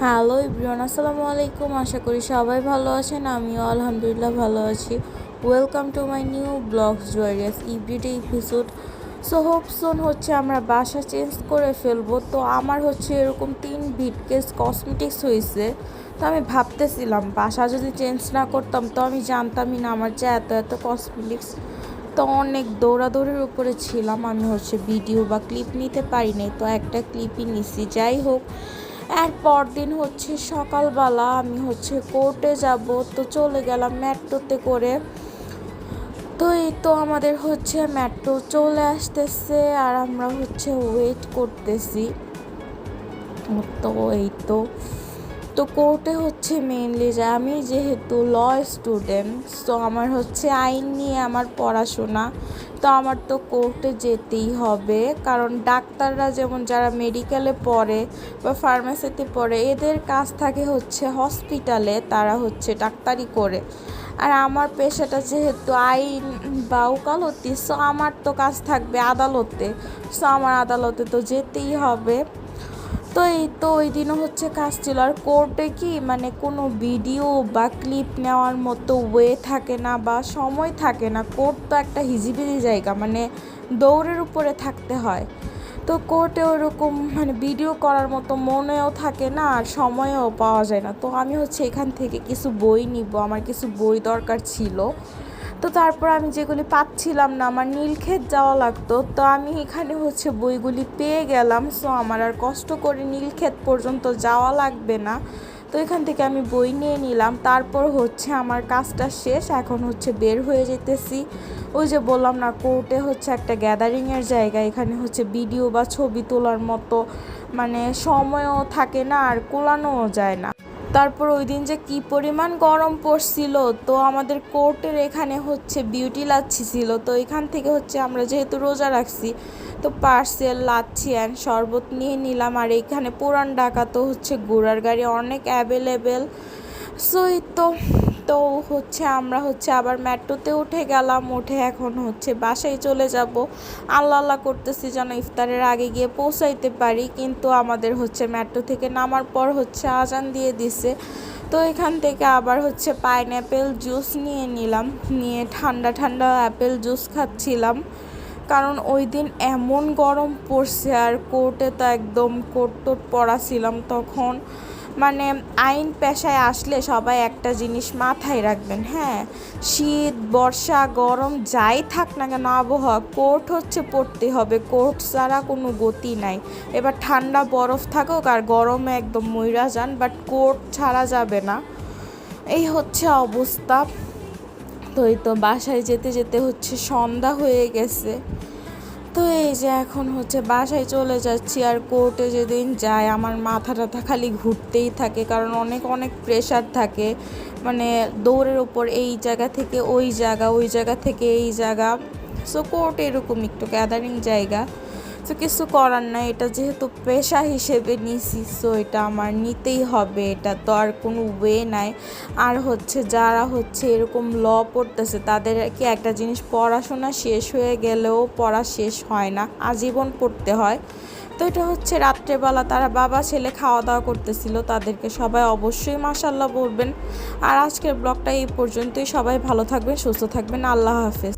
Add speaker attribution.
Speaker 1: Hello everyone, আসসালামু আলাইকুম। আশা করি সবাই ভালো আছেন। আমিও আলহামদুলিল্লাহ ভালো আছি। Welcome to my new blogs জয়েরিয়াস এভরিডে এপিসোড। সো হোপসন হচ্ছে আমরা বাসা চেঞ্জ করে ফেলবো। তো আমার হচ্ছে এরকম 3 ভিটকেস কসমেটিক্স হয়েছে। তো আমি ভাবতেছিলাম বাসা যদি চেঞ্জ না করতাম তো আমি জানতামই না আমার যে এত এত কসমেটিক্স। তো অনেক দৌড়াদৌড়ির উপরে ছিলাম, আমি হচ্ছে ভিডিও বা ক্লিপ নিতে পারি নাই, তো একটা ক্লিপই নিছি। যাই হোক, এর পরদিন হচ্ছে সকালবেলা আমি হচ্ছে কোর্টে যাব, তো চলে গেলাম মেট্রোতে করে। তো এই তো আমাদের হচ্ছে মেট্রো চলে আসতেছে আর আমরা হচ্ছে ওয়েট করতেছি। তো এই তো তো কোর্টে হচ্ছে মেইনলি যে আমি যেহেতু ল স্টুডেন্ট, তো আমার হচ্ছে আইন নিয়ে আমার পড়াশোনা। তো আমার তো কোর্টে যেতেই হবে, কারণ ডাক্তাররা যেমন যারা মেডিকেলে পড়ে বা ফার্মেসিতে পড়ে এদের কাজ থাকে হচ্ছে হসপিটালে, তারা হচ্ছে ডাক্তারি করে। আর আমার পেশাটা যেহেতু আইন বা ওকালতি, সো আমার তো কাজ থাকবে আদালতে। সো আমার আদালতে তো যেতেই হবে। তো এই তো ওই দিনও হচ্ছে কাজ ছিল। আর কোর্টে কি মানে কোনো ভিডিও বা ক্লিপ নেওয়ার মতো ওয়ে থাকে না বা সময় থাকে না। কোর্ট তো একটা হিজিবিজি জায়গা, মানে দৌড়ের উপরে থাকতে হয়। তো কোর্টে ওরকম মানে ভিডিও করার মতো মনেও থাকে না আর সময়ও পাওয়া যায় না। তো আমি হচ্ছে এখান থেকে কিছু বই নিব, আমার কিছু বই দরকার ছিল। তো তারপর আমি যেগুলি পাচ্ছিলাম না, আমার নীলক্ষেত যাওয়া লাগতো, তো আমি এখানে হচ্ছে বইগুলি পেয়ে গেলাম। সো আমার আর কষ্ট করে নীলক্ষেত পর্যন্ত যাওয়া লাগবে না। তো এখান থেকে আমি বই নিয়ে নিলাম। তারপর হচ্ছে আমার কাজটা শেষ, এখন হচ্ছে বের হয়ে যেতেছি। ওই যে বললাম না, কোর্টে হচ্ছে একটা গ্যাদারিংয়ের জায়গা, এখানে হচ্ছে ভিডিও বা ছবি তোলার মতো মানে সময়ও থাকে না আর কোলানোও যায় না। তারপর ওই দিন যে কি পরিমাণ গরম পড়ছিল, তো আমাদের কোর্টের এখানে হচ্ছে বিউটি লাচ্ছি ছিল। তো এখান থেকে হচ্ছে আমরা যেহেতু রোজা রাখছি, তো পার্সেল লাচ্ছি অ্যান্ড শরবত নিয়ে নিলাম। আর এখানে পুরান ঢাকা তো হচ্ছে ঘোড়ার গাড়ি অনেক অ্যাভেলেবেল। সো এই তো তো হচ্ছে আমরা হচ্ছে আবার মেট্রোতে উঠে গেলাম, উঠে এখন হচ্ছে বাসায় চলে যাব। আল্লাহ আল্লাহ করতেছি যেন ইফতারের আগে গিয়ে পৌঁছাইতে পারি, কিন্তু আমাদের হচ্ছে মেট্রো থেকে নামার পর হচ্ছে আজান দিয়ে দিছে। তো এখান থেকে আবার হচ্ছে পাইনঅ্যাপেল জুস নিয়ে নিলাম, নিয়ে ঠান্ডা ঠান্ডা অ্যাপেল জুস খাচ্ছিলাম। কারণ ওই দিন এমন গরম পড়ছে আর কোর্টে তো একদম কোট টোট পরা ছিলাম তখন। মানে আইন পেশায় আসলে সবাই একটা জিনিস মাথায় রাখবেন, হ্যাঁ, শীত বর্ষা গরম যাই থাক না কেন আবহাওয়া, কোট হচ্ছে পরতে হবে। কোট ছাড়া কোনো গতি নাই। এবার ঠান্ডা বরফ থাকুক আর গরমে একদম মইরা যান, বাট কোট ছাড়া যাবে না। এই হচ্ছে অবস্থা। তো এই তো বাসায় যেতে যেতে হচ্ছে সন্ধ্যা হয়ে গেছে। তো এই যে এখন হচ্ছে বাসায় চলে যাচ্ছি। আর কোর্টে যেদিন যায় আমার মাথা টাথা খালি ঘুরতেই থাকে, কারণ অনেক অনেক প্রেশার থাকে। মানে দৌড়ের ওপর এই জায়গা থেকে ওই জায়গা, ওই জায়গা থেকে এই জায়গা। সো কোর্ট এরকম একটু গ্যাদারিং জায়গা। তো কিছু করার নাই, এটা যেহেতু পেশা হিসেবে নিছি, সো এটা আমার নিতেই হবে, এটা তো আর কোনো ওয়ে নাই। আর হচ্ছে যারা হচ্ছে এরকম ল পড়তেছে তাদের কি একটা জিনিস, পড়াশোনা শেষ হয়ে গেলেও পড়া শেষ হয় না, আজীবন পড়তে হয়। তো এটা হচ্ছে রাত্রেবেলা তারা বাবা ছেলে খাওয়া দাওয়া করতেছিল, তাদেরকে সবাই অবশ্যই মাশাল্লাহ বলবেন। আর আজকের ব্লগটা এই পর্যন্তই। সবাই ভালো থাকবেন, সুস্থ থাকবেন। আল্লাহ হাফেজ।